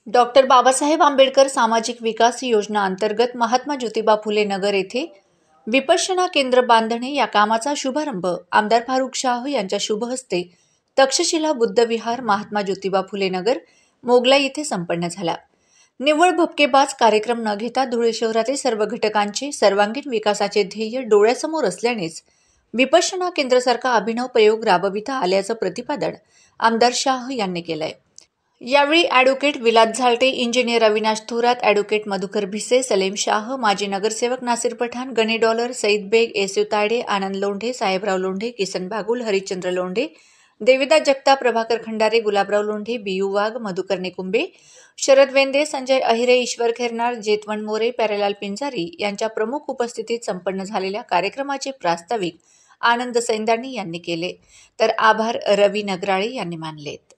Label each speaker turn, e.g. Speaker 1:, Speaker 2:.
Speaker 1: Doctor Babasaheb Ambedkar सामाजिक विकास योजना अंतर्गत महात्मा ज्योतिबा फुले नगर येथे विपश्यना केंद्र बांधणे या कामाचा शुभारंभ आमदार फारुख शाह यांच्या शुभ हस्ते तक्षशिला बुद्ध विहार महात्मा ज्योतिबा फुले नगर मोगलाई येथे संपन्न झाला। निव्वळ भपकेबाज कार्यक्रम न घेता धुळे शहरातील सर्व घटकांचे सर्वांगीण विकासाचे ध्येय डोळ्यासमोर असल्यानेच विपश्यना केंद्रासारखा अभिनव प्रयोग राबविता आल्याचं प्रतिपादन आमदार शाह यांनी केलंय। यावेळी advocate Vilas झालटे, engineer Avinash Thorat, advocate Madhukar Bhise, Salem Shah, माजी नगरसेवक नासिर पठाण, गणे डॉलर, सईद बेग, येसू तायडे, आनंद लोंढे, साहेबराव लोंढे, किसन बागुल, हरिश्चंद्र लोंढे, देविदास जगताप, प्रभाकर खंडारे, गुलाबराव लोंढे, बियू वाघ, मधुकर निकुंबे, शरद वेंदे, संजय अहिरे, ईश्वर खेरनार, जेतवंत मोरे, प्यारेलाल पिंजारी यांच्या प्रमुख उपस्थितीत संपन्न झालेल्या कार्यक्रमाचे प्रास्ताविक आनंद सैंदानी यांनी केले, तर आभार रवी नगराळे यांनी मानलेत।